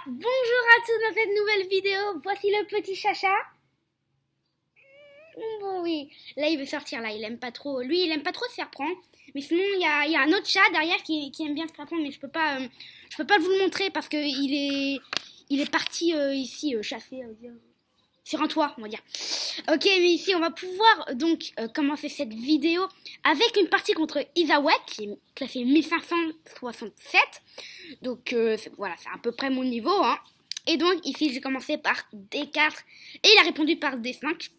Bonjour à tous dans cette nouvelle vidéo, voici le petit Chacha. Bon, oui, là il veut sortir, là il aime pas trop, lui il aime pas trop se faire prendre. Mais sinon il y a un autre chat derrière qui aime bien se faire prendre, mais je peux pas vous le montrer parce que il est parti ici chasser, sur un toit on va dire. Ok, mais ici on va pouvoir donc commencer cette vidéo avec une partie contre Isawek qui est classé 1567. Donc voilà, c'est à peu près mon niveau, hein. Et donc ici j'ai commencé par D4 et il a répondu par D5.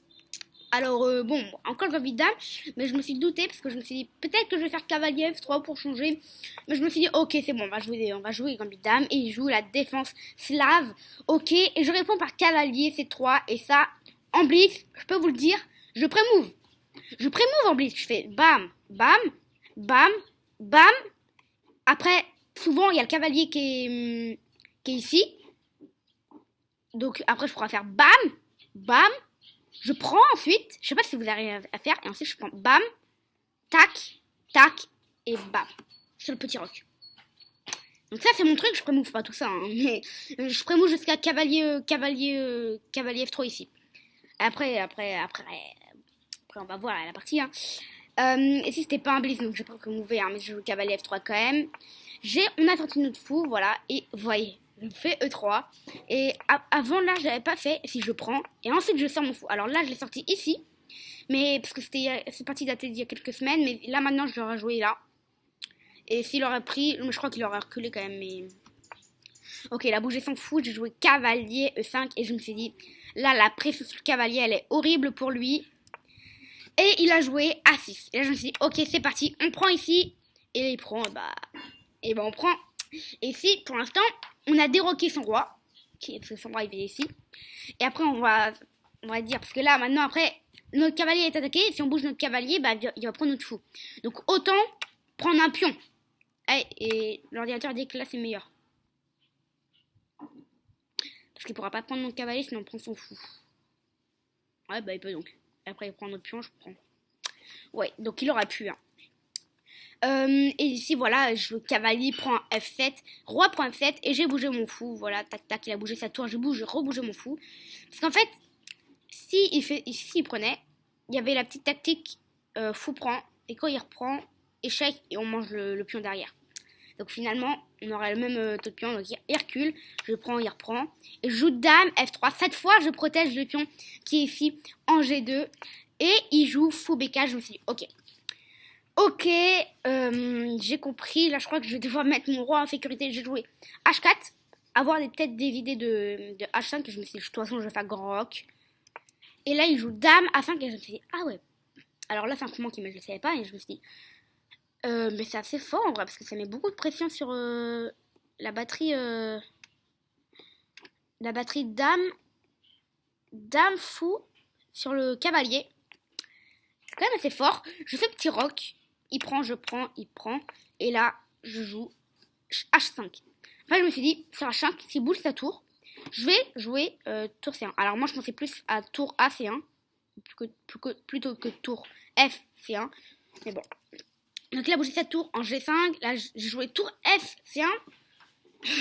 Alors bon, encore envie de dame, mais je me suis douté parce que je me suis dit peut-être que je vais faire cavalier F3 pour changer. Mais je me suis dit ok, c'est bon, on va jouer gambit dame et il joue la défense slave. Ok, et je réponds par cavalier C3 et ça en blitz, je peux vous le dire, je pré-move. Je pré-move en blitz, je fais bam, bam, bam, bam. Après souvent il y a le cavalier qui est ici. Donc après je pourrais faire bam, bam. Je prends ensuite, je sais pas si vous arrivez à faire, et ensuite je prends bam, tac, tac, et bam, sur le petit roc. Donc ça c'est mon truc, je prémove pas tout ça, hein, mais je prémove jusqu'à cavalier F3 ici. Après on va voir la partie, hein. Et si c'était pas un blitz, donc je vais pas prémouver, hein, mais je joue cavalier F3 quand même. On a sorti notre fou, voilà, et voyez. Je fais E3 et avant là j'avais pas fait si je prends et ensuite je sors mon fou. Alors là je l'ai sorti ici mais parce que c'est parti daté d'il y a quelques semaines, mais là maintenant je l'aurais joué là et s'il aurait pris, je crois qu'il aurait reculé quand même, mais ok, il a bougé son fou. J'ai joué cavalier E5 et je me suis dit là la pression sur le cavalier elle est horrible pour lui et il a joué A6 et là je me suis dit ok c'est parti, on prend ici et il prend et on prend. Et ici, pour l'instant, on a déroqué son roi, parce que son roi il est ici. Et après, on va dire, parce que là, maintenant, après, notre cavalier est attaqué. Si on bouge notre cavalier, il va prendre notre fou. Donc, autant prendre un pion. Et l'ordinateur dit que là, c'est meilleur. Parce qu'il pourra pas prendre notre cavalier, sinon on prend son fou. Ouais, il peut donc. Après, il prend notre pion, je prends. Ouais, donc il aura pu, hein. Et ici voilà, je cavalier prend F7, roi prend F7 et j'ai bougé mon fou, voilà, tac tac, il a bougé sa tour, j'ai rebougé mon fou. Parce qu'en fait, s'il prenait, il y avait la petite tactique fou prend, et quand il reprend, échec et on mange le pion derrière. Donc finalement, on aurait le même taux de pion, donc il recule, je prends, il reprend, et je joue dame F3, cette fois je protège le pion qui est ici en G2, et il joue fou BK, je me suis dit ok. Ok, j'ai compris. Là, je crois que je vais devoir mettre mon roi en sécurité. J'ai joué H4, avoir peut-être des idées de H5. Et je me suis dit, de toute façon, je vais faire grand roc. Et là, il joue dame A5. Et je me suis dit, ah ouais. Alors là, c'est un moment qui me le savais pas. Et je me suis dit, mais c'est assez fort en vrai. Parce que ça met beaucoup de pression sur la batterie. La batterie dame fou sur le cavalier. C'est quand même assez fort. Je fais petit roc. Il prend, je prends, il prend. Et là, je joue H5. Enfin, je me suis dit, sur H5, s'il bouge sa tour, je vais jouer tour C1. Alors moi, je pensais plus à tour A C1, plutôt que tour F C1. Mais bon. Donc il a bougé sa tour en G5. Là, j'ai joué tour F C1.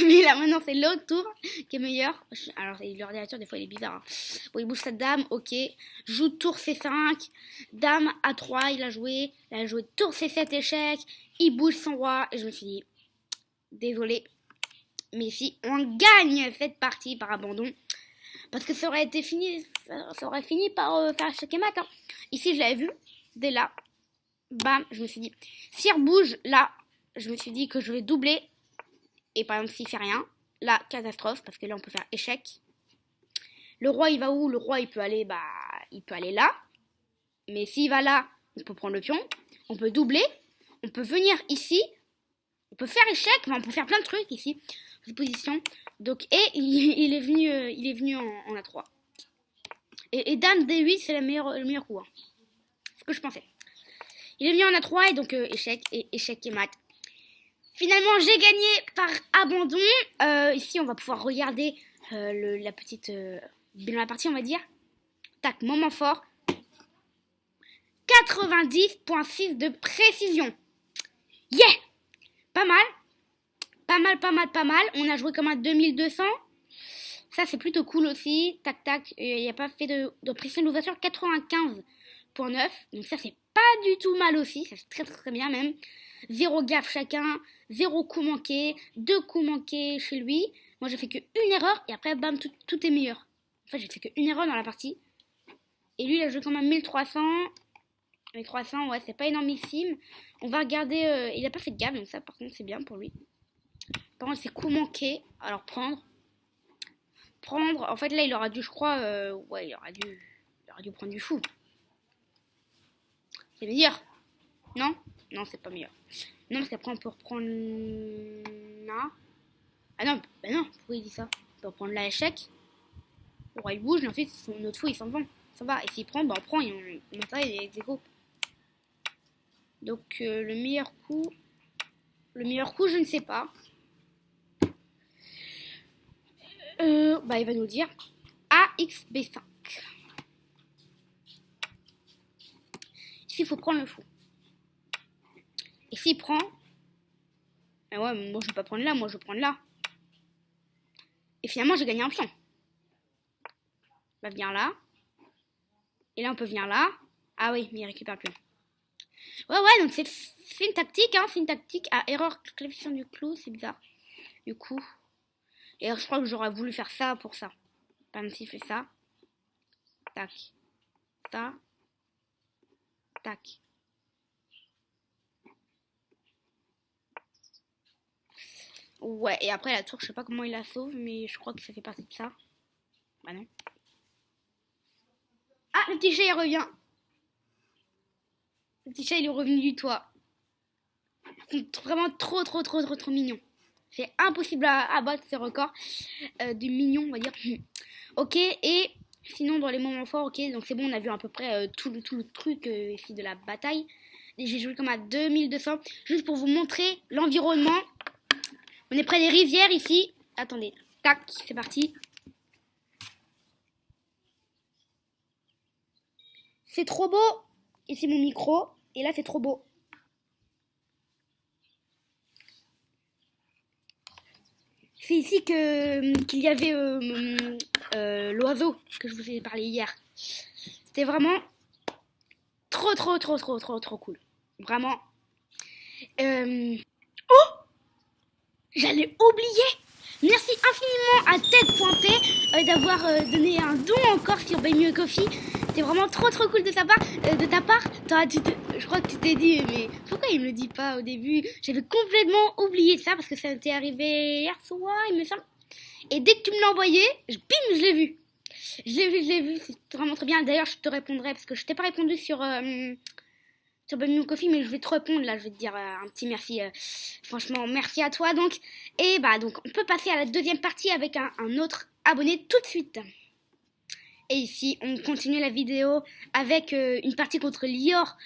Mais là, maintenant, c'est l'autre tour qui est meilleur. Alors, l'ordinateur, des fois, il est bizarre, hein. Bon, il bouge sa dame, ok. Joue tour C5. Dame A3, il a joué tour C7 échec. Il bouge son roi. Et je me suis dit, désolé. Mais si on gagne cette partie par abandon, parce que ça aurait fini par faire échec et mat, hein. Ici, je l'avais vu, dès là. Bam, je me suis dit, si il rebouge là, je me suis dit que je vais doubler. Et par exemple, s'il fait rien, là, catastrophe, parce que là, on peut faire échec. Le roi, il va où? Le roi, il peut aller là. Mais s'il va là, on peut prendre le pion. On peut doubler. On peut venir ici. On peut faire échec. Enfin, on peut faire plein de trucs ici. Cette position. Donc, et il est venu en A3. Et dame D8, c'est le meilleur coup, hein. C'est ce que je pensais. Il est venu en A3 et donc échec et mat. Finalement, j'ai gagné par abandon. Ici, on va pouvoir regarder la petite bilan de la partie, on va dire. Tac, moment fort. 90.6 de précision. Yeah! Pas mal. On a joué comme un 2200. Ça, c'est plutôt cool aussi. Tac, tac. Il n'y a pas fait de pression d'ouverture. 95,9. Donc ça, c'est pas du tout mal aussi. Ça, c'est très, très, très bien même. 0 gaffe chacun. 0 coup manqué. 2 coups manqués chez lui. Moi, j'ai fait qu'une erreur. Et après, bam, tout est meilleur. En fait, j'ai fait qu'une erreur dans la partie. Et lui, il a joué quand même 1300. 1300, ouais, c'est pas énormissime. On va regarder. Il a pas fait de gaffe. Donc ça, par contre, c'est bien pour lui. Par contre, c'est coup manqué. Alors, prendre. En fait, là, il aura dû, je crois, ouais, il aura dû prendre du fou. C'est meilleur. Non, non, c'est pas meilleur. Non, parce qu'après, on peut reprendre là. Ah non, bah non, pourquoi il dit ça? On peut reprendre la échec. Le roi, il bouge, et ensuite, notre fou, il s'en va. Ça va. Et s'il prend, bah on prend et on m'intéresse, il est ex aequo. Donc, le meilleur coup, je ne sais pas. Bah, il va nous dire AXB5. Ici, il faut prendre le fou. Et s'il prend... Mais ouais, moi, je vais pas prendre là, moi, je vais prendre là. Et finalement, j'ai gagné un pion. On va venir là. Et là, on peut venir là. Ah oui, mais il récupère le pion. Ouais, donc c'est une tactique, hein. C'est une tactique à erreur clavification du clou, c'est bizarre. Du coup... Et je crois que j'aurais voulu faire ça pour ça. Par exemple, s'il fait ça. Tac. Ça. Tac. Ouais, et après la tour, je sais pas comment il la sauve, mais je crois que ça fait partie de ça. Bah non. Ah, le petit chat, il revient. Le petit chat, il est revenu du toit. C'est vraiment trop mignon. C'est impossible à battre ces records du mignon, on va dire. Ok, et sinon, dans les moments forts, ok, donc c'est bon, on a vu à peu près tout le truc ici de la bataille. Et j'ai joué comme à 2200, juste pour vous montrer l'environnement. On est près des rivières ici. Attendez, tac, c'est parti. C'est trop beau. Ici mon micro. Et là, c'est trop beau. C'est ici qu'il y avait l'oiseau que je vous ai parlé hier. C'était vraiment trop cool. Vraiment. Oh, j'allais oublier. Merci infiniment à Ted.p d'avoir donné un don encore sur Buy Me a Coffee. C'était vraiment trop cool de ta part. Je crois que tu t'es dit, mais pourquoi il me le dit pas au début? J'avais complètement oublié ça parce que ça m'était arrivé hier soir, il me semble. Et dès que tu me l'as envoyé, je l'ai vu. Je l'ai vu, c'est vraiment très bien. D'ailleurs, je te répondrai parce que je t'ai pas répondu sur Buy Me a Coffee, mais je vais te répondre là. Je vais te dire un petit merci. Franchement, merci à toi donc. Et bah donc, on peut passer à la deuxième partie avec un autre abonné tout de suite. Et ici, on continue la vidéo avec une partie contre Lior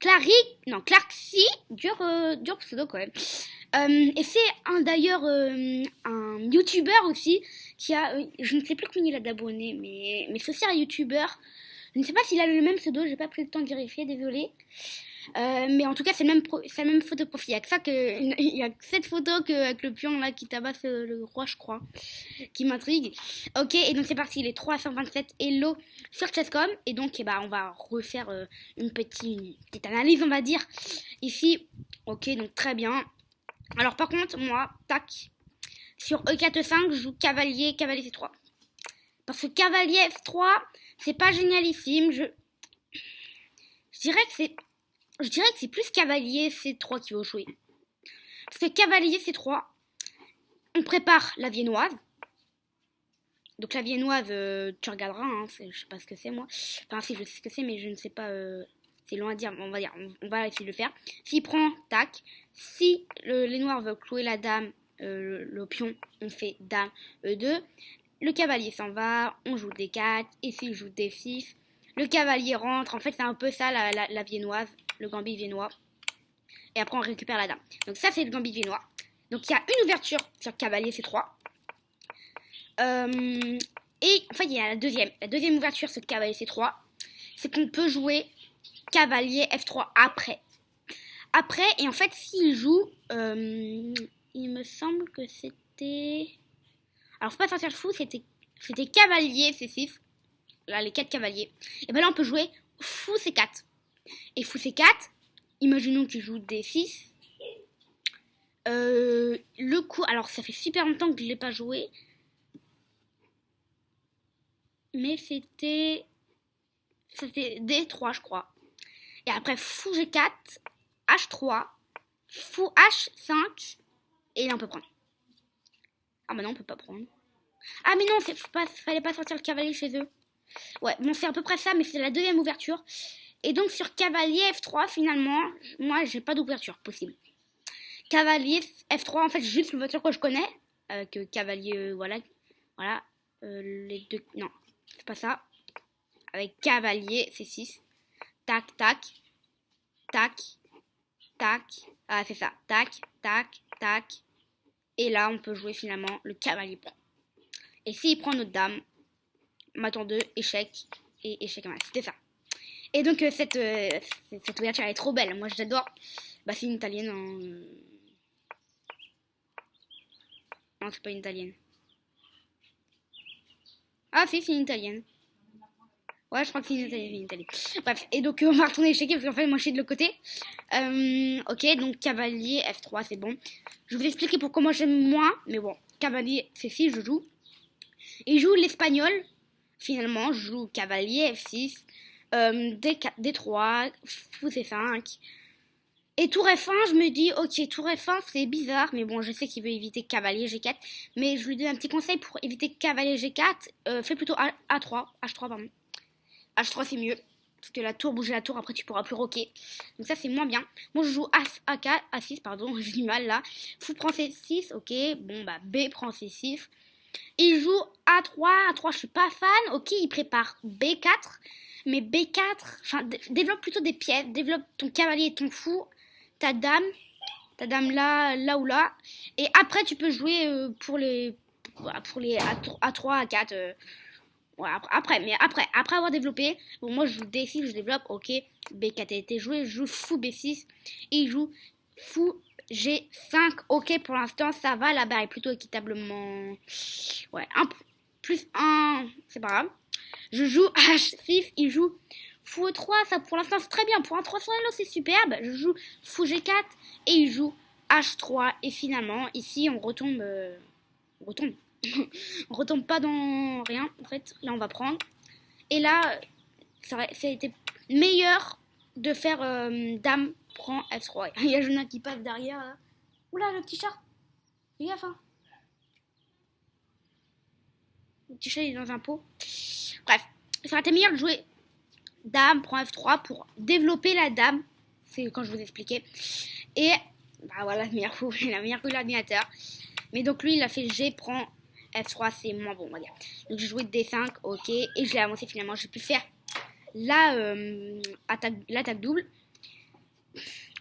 Clarksy, dur pseudo quand même. Et c'est d'ailleurs un youtubeur aussi qui a, je ne sais plus combien il a d'abonnés, mais c'est aussi un youtubeur. Je ne sais pas s'il a le même pseudo, j'ai pas pris le temps de vérifier, désolé. Mais en tout cas, c'est la même photo de profil. Il y a que cette photo avec le pion là qui tabasse le roi, je crois, qui m'intrigue. Ok, et donc c'est parti, les 327 hello sur Chesscom. Et donc, on va refaire une petite analyse, on va dire. Ici, ok, donc très bien. Alors par contre, moi, tac, sur E4-5, je joue cavalier C3. Parce que cavalier F3, c'est pas génialissime. Je dirais que c'est plus cavalier C3 qui va jouer. Parce que cavalier C3, on prépare la viennoise. Donc la viennoise, tu regarderas, hein, je sais pas ce que c'est moi. Enfin si, je sais ce que c'est, mais je ne sais pas, c'est loin à dire. On va essayer de le faire. S'il prend, tac. Si les noirs veulent clouer la dame, le pion, on fait dame E2. Le cavalier s'en va, on joue D4, et s'il joue D6, le cavalier rentre. En fait, c'est un peu ça la viennoise, le gambit viennois. Et après, on récupère la dame. Donc ça, c'est le gambit viennois. Donc il y a une ouverture sur cavalier C3. Et en fait, il y a la deuxième ouverture sur cavalier C3. C'est qu'on peut jouer cavalier F3 après. Et en fait, s'il joue, il me semble que c'était... Alors, faut pas sortir le fou, c'était cavalier C6. Là, les 4 cavaliers. Et ben là, on peut jouer fou C4. Et fou C4, imaginons qu'il joue D6. Le coup, alors ça fait super longtemps que je ne l'ai pas joué. Mais c'était D3, je crois. Et après, fou G4, H3, fou H5. Et là, on peut prendre. Ah bah non, on peut pas prendre. Ah mais non, fallait pas sortir le cavalier chez eux. Ouais, bon, c'est à peu près ça, mais c'est la deuxième ouverture. Et donc, sur cavalier F3, finalement, moi, j'ai pas d'ouverture possible. Cavalier F3, en fait, juste l'ouverture que je connais. Avec cavalier, voilà. Voilà. Les deux... Non, c'est pas ça. Avec cavalier C6. Tac, tac. Tac. Tac. Ah, c'est ça. Tac, tac, tac. Et là, on peut jouer finalement le cavalier prend. Et s'il prend notre dame, maton 2, échec. Et échec 1. C'était ça. Et donc, cette ouverture, elle est trop belle. Moi, j'adore. Bah, c'est une italienne en... Non, c'est pas une italienne. Ah, si, c'est une italienne. Ouais, je crois que c'est une italienne. Bref, et donc, on va retourner échequer parce qu'en fait, moi, je suis de l'autre côté. Ok, donc, cavalier F3, c'est bon. Je vais vous expliquer pourquoi moi, j'aime moins. Mais bon, cavalier C6, je joue. Et je joue l'espagnol. Finalement, je joue cavalier F6. D4, D3, fou C5. Et tour F1, je me dis, ok, tour F1, c'est bizarre, mais bon, je sais qu'il veut éviter cavalier G4, mais je lui donne un petit conseil pour éviter cavalier G4, fais plutôt A3, H3, pardon. H3, c'est mieux, parce que la tour, bouger la tour, après tu pourras plus roquer. Donc ça, c'est moins bien. Moi, je joue A4, A6, pardon, j'ai du mal là. Fou prend C6, ok, bon, bah, B prend C6. Il joue A3, A3, je suis pas fan, ok, il prépare B4, mais B4, enfin, développe plutôt des pièces, développe ton cavalier et ton fou, ta dame là ou là, et après tu peux jouer pour les A3, A4, ouais, après avoir développé, bon, moi je joue D6, je développe, ok, B4 a été joué, je joue fou B6, et il joue fou G5, ok, pour l'instant ça va, la barre est plutôt équitablement, ouais, plus 1, c'est pas grave. Je joue H6, il joue fou E3, ça pour l'instant c'est très bien, pour un 300 Elo c'est superbe. Je joue fou G4 et il joue H3, et finalement ici on retombe, on retombe pas dans rien, en fait, là on va prendre. Et là, ça a été meilleur de faire dame prend F3. Il y a Jonah qui passe derrière là. Oula, le petit chat, fais gaffe hein. Le petit chat il est dans un pot. Bref, ça aurait été meilleur de jouer dame prend F3 pour développer la dame. C'est quand je vous expliquais. Et bah voilà, la meilleure coup de l'ordinateur. Mais donc lui il a fait G prend F3, c'est moins bon on va dire. Donc j'ai joué D5, ok, et je l'ai avancé finalement. J'ai pu faire l'attaque double.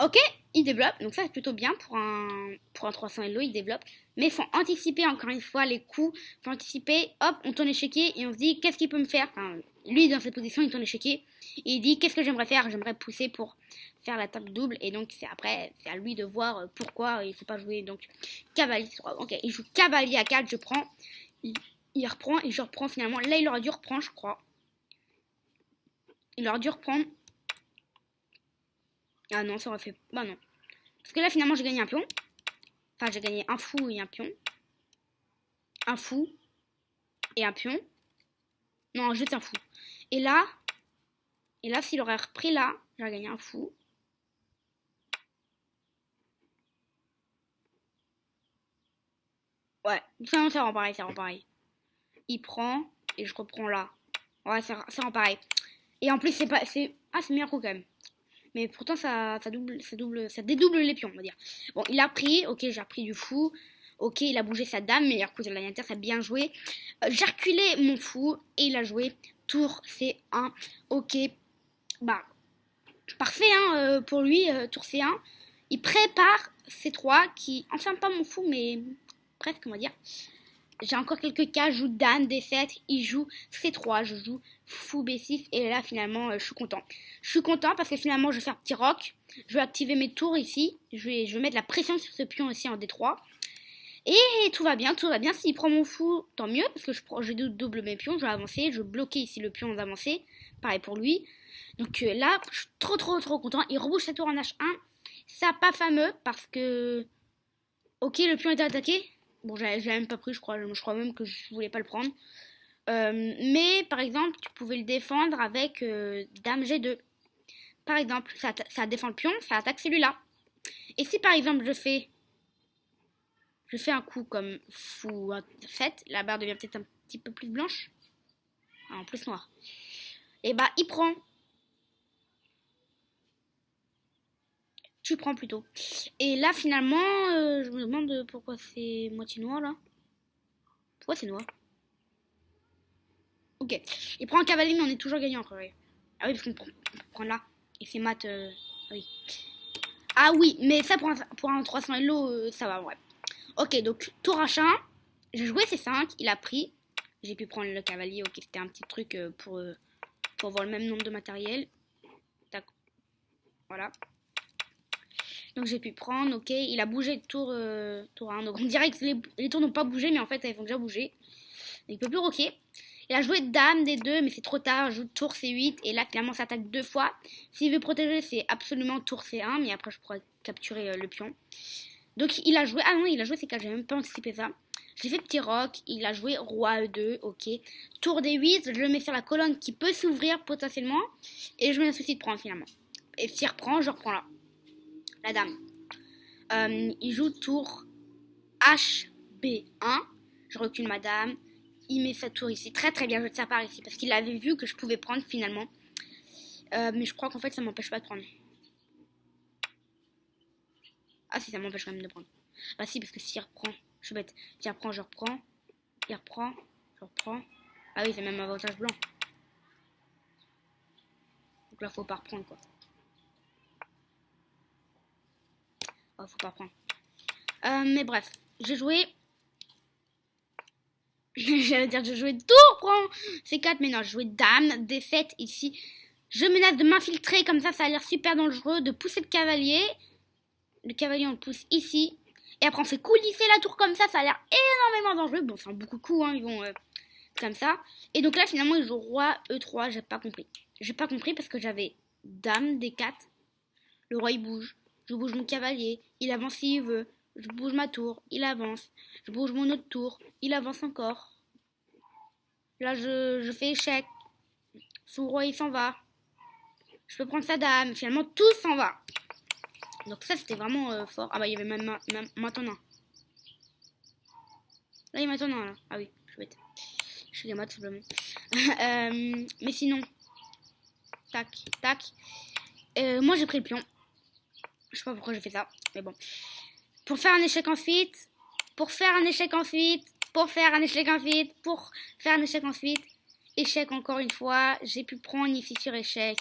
Ok, il développe, donc ça c'est plutôt bien pour un 300 Elo, il développe. Mais il faut anticiper encore une fois les coups, il faut anticiper, hop, on tourne échiquier et on se dit qu'est-ce qu'il peut me faire. Enfin, lui dans cette position, il tourne échiquier et il dit qu'est-ce que j'aimerais faire, j'aimerais pousser pour faire l'attaque double. Et donc c'est à lui de voir pourquoi il ne faut pas jouer. Donc cavalier 3, ok, il joue cavalier à 4, je prends, il reprend et je reprends finalement. Là il aurait dû reprendre je crois. Il aurait dû reprendre. Ah non, ça aurait fait... Bah non. Parce que là, finalement, j'ai gagné un pion. Enfin, j'ai gagné un fou et un pion. Un fou et un pion. Non, juste un fou. Et là, s'il aurait repris là, j'aurais gagné un fou. Ouais, ça rend pareil, Il prend et je reprends là. Ouais, ça rend pareil. Et en plus, c'est meilleur coup quand même. Mais pourtant, ça dédouble les pions, on va dire. Bon, il a pris, ok, j'ai repris du fou. Ok, il a bougé sa dame, meilleur coup de l'ordinateur, ça a bien joué. J'ai reculé mon fou et il a joué tour C1. Ok, bah, parfait hein, pour lui, tour C1. Il prépare C3 qui enferme pas mon fou, mais presque, on va dire. J'ai encore quelques cas, je joue dame D7, il joue C3, je joue fou B6 et là finalement je suis content. Je suis content parce que finalement je vais faire petit roc, je vais activer mes tours ici, je vais mettre la pression sur ce pion ici en D3. Et tout va bien, tout va bien. S'il prend mon fou, tant mieux, parce que je double mes pions, je vais avancer, je bloquais ici le pion d'avancer. Pareil pour lui. Donc là, je suis trop content. Il rebouche sa tour en H1. Ça, pas fameux, parce que... Ok, le pion était attaqué. Bon, j'avais même pas pris, je crois même que je voulais pas le prendre. Mais, par exemple, tu pouvais le défendre avec Dame G2. Par exemple, ça défend le pion, ça attaque celui-là. Et si, par exemple, je fais un coup comme fou 7, la barre devient peut-être un petit peu plus blanche. Ah, en plus noire. Et bah, il prend. Tu prends plutôt. Et là, finalement, je me demande pourquoi c'est moitié noir, là. Pourquoi c'est noir? Ok. Il prend un cavalier, mais on est toujours gagnant encore. Oui. Ah oui, parce qu'on prend là. Et c'est mat. Oui. Ah oui, mais ça, pour un 300 Elo, ça va, ouais. Ok, donc, tour H1. J'ai joué C5, il a pris. J'ai pu prendre le cavalier, ok, c'était un petit truc pour avoir le même nombre de matériel. Tac. Voilà. Donc j'ai pu prendre, ok, il a bougé de tour 1. Donc on dirait que les tours n'ont pas bougé, mais en fait elles ont déjà bougé. Il peut plus roquer. Il a joué dame D2, mais c'est trop tard, joue tour C8, et là finalement ça attaque 2 fois. S'il veut protéger, c'est absolument tour C1, mais après je pourrais capturer le pion. Donc il a joué, ah non, il a joué C4, j'ai même pas anticipé ça. J'ai fait petit roc, il a joué roi E2, ok. Tour D8, je le mets sur la colonne qui peut s'ouvrir potentiellement, et je me soucie de prendre finalement. Et s'il reprend, je reprends là. La dame. Il joue tour HB1. Je recule ma dame. Il met sa tour ici. Très bien joué de sa part ici. Parce qu'il avait vu que je pouvais prendre finalement. Mais je crois qu'en fait ça m'empêche pas de prendre. Ah si, ça m'empêche quand même de prendre. Bah si, parce que s'il reprend, je suis bête. S'il reprend, je reprends. Il reprend, je reprends. Ah oui, c'est même avantage blanc. Donc là, faut pas reprendre quoi. Oh, faut pas reprendre. Mais bref, j'ai joué. J'allais dire, j'ai joué tour, prends C4, mais non, j'ai joué dame, D7 ici. Je menace de m'infiltrer, comme ça a l'air super dangereux, de pousser le cavalier. Le cavalier, on le pousse ici. Et après, on fait coulisser la tour comme ça a l'air énormément dangereux. Bon, c'est beaucoup de coups, hein, ils vont comme ça. Et donc là, finalement, ils jouent roi E3, j'ai pas compris. J'ai pas compris parce que j'avais dame D4. Le roi, il bouge. Je bouge mon cavalier, il avance s'il veut. Je bouge ma tour, il avance. Je bouge mon autre tour, il avance encore. Là, je fais échec. Son roi, il s'en va. Je peux prendre sa dame. Finalement, tout s'en va. Donc ça, c'était vraiment fort. Ah bah, il y avait même maintenant. Là, il y a maintenant, là. Ah oui, je suis bête. Je suis gamin, tout simplement. Mais sinon, tac, tac. Moi, j'ai pris le pion. Je sais pas pourquoi j'ai fait ça, mais bon. Pour faire un échec ensuite. Pour faire un échec ensuite. Pour faire un échec ensuite. Pour faire un échec ensuite. Échec encore une fois. J'ai pu prendre ici sur échec.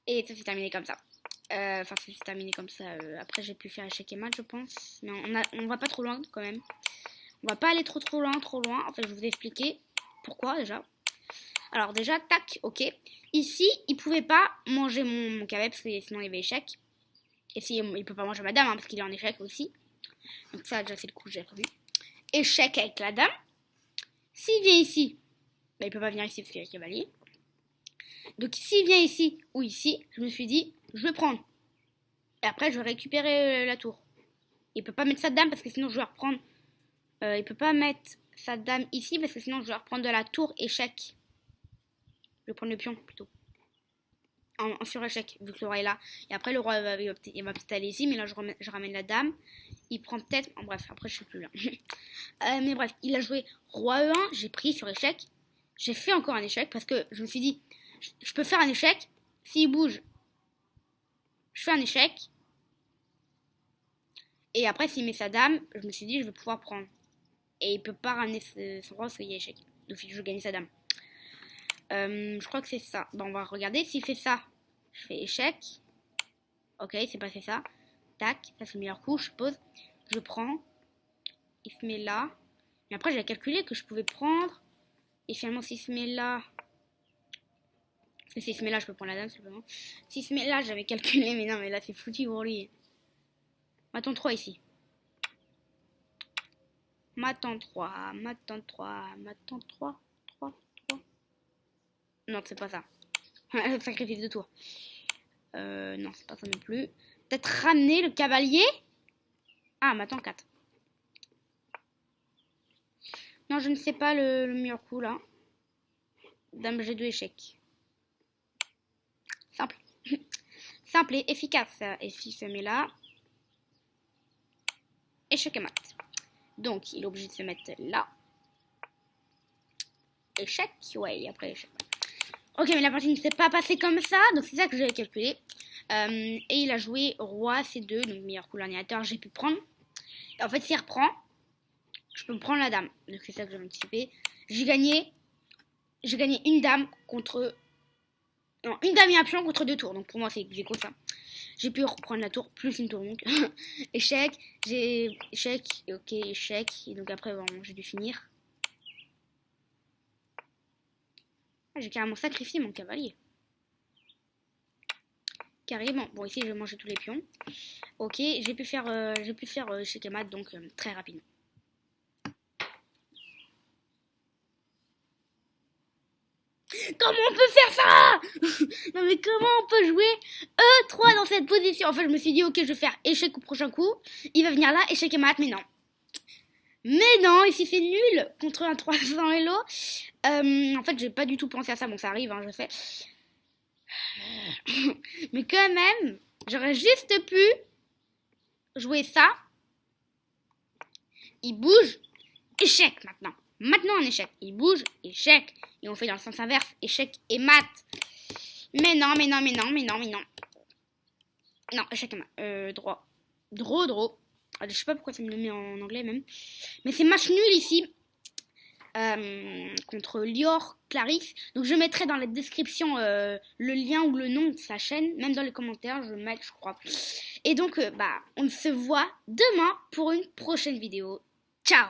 Et ça s'est terminé comme ça. Enfin, ça s'est terminé comme ça. Après, j'ai pu faire échec et mat, je pense. Mais on va pas trop loin quand même. On va pas aller trop loin. En fait, je vais vous expliquer pourquoi déjà. Alors déjà, tac, ok. Ici, il pouvait pas manger mon cavalier parce que sinon il y avait échec. Et si il peut pas manger ma dame, hein, parce qu'il est en échec aussi. Donc ça, déjà, c'est le coup, j'ai prévu. Échec avec la dame. S'il vient ici, bah, il peut pas venir ici parce qu'il y a le cavalier. Donc s'il vient ici ou ici, je me suis dit, je vais prendre. Et après, je vais récupérer la tour. Il peut pas mettre sa dame parce que sinon je vais reprendre. Il peut pas mettre sa dame ici parce que sinon je vais reprendre de la tour échec. Je vais prendre le pion plutôt. En sur-échec, vu que le roi est là. Et après, le roi il va peut-être aller ici, mais là, je ramène la dame. Il prend peut-être... En bref, après, je suis plus là. Mais bref, il a joué roi E1, j'ai pris sur échec. J'ai fait encore un échec parce que je me suis dit, je peux faire un échec. S'il bouge, je fais un échec. Et après, s'il met sa dame, je me suis dit, je vais pouvoir prendre. Et il peut pas ramener son roi parce qu'il y a échec. Donc, je gagne sa dame. Je crois que c'est ça. Bon, on va regarder. S'il fait ça, je fais échec. Ok, c'est passé ça. Tac, ça c'est le meilleur coup, je suppose. Je prends. Il se met là. Mais après, j'ai calculé que je pouvais prendre. Et finalement, s'il se met là... S'il se met là, je peux prendre la dame, simplement. S'il se met là, j'avais calculé. Mais non, mais là, c'est foutu pour lui. Attends 3 ici. Maintenant 3. Maintenant 3. Maintenant 3. 3. 3. Non, c'est pas ça. Sacrifice de tour. Non, c'est pas ça non plus. Peut-être ramener le cavalier. Ah, maintenant 4. Non, je ne sais pas le meilleur coup là. Dame G2 échec. Simple. Simple et efficace. Et si je mets là. Échec et mat. Donc, il est obligé de se mettre là. Échec. Ouais, et après échec. Ok, mais la partie ne s'est pas passée comme ça. Donc, c'est ça que j'avais calculé. Et il a joué roi C2. Donc, meilleur coup l'ordinateur. J'ai pu prendre. Et en fait, s'il reprend, je peux prendre la dame. Donc, c'est ça que j'avais anticipé. J'ai gagné une dame contre... Non, une dame et un pion contre 2 tours. Donc, pour moi, c'est ex aequo ça. J'ai pu reprendre la tour, plus une tour donc. Échec, j'ai échec, et ok, échec. Et donc après, bon, j'ai dû finir. Ah, j'ai carrément sacrifié mon cavalier. Carrément. Bon, ici, je vais manger tous les pions. Ok, j'ai pu faire échec et mat, donc très rapidement. Comment on peut faire ça? Non mais comment on peut jouer E3 dans cette position? En fait je me suis dit ok je vais faire échec au prochain coup. Il va venir là, échec et mat, mais non. Mais non, ici c'est nul contre un 300 Hello. En fait j'ai pas du tout pensé à ça, bon ça arrive, hein, je sais. Mais quand même, j'aurais juste pu jouer ça. Il bouge, échec maintenant. Maintenant un échec. Il bouge, échec. Et on fait dans le sens inverse, échec et mat. Mais non, mais non, mais non, mais non, mais non. Non, échec et mat. Droit. Draw. Je sais pas pourquoi ça me le met en anglais même. Mais c'est match nul ici. Contre Lior Clarix. Donc je mettrai dans la description le lien ou le nom de sa chaîne. Même dans les commentaires, je vais mettre, je crois. Et donc, on se voit demain pour une prochaine vidéo. Ciao!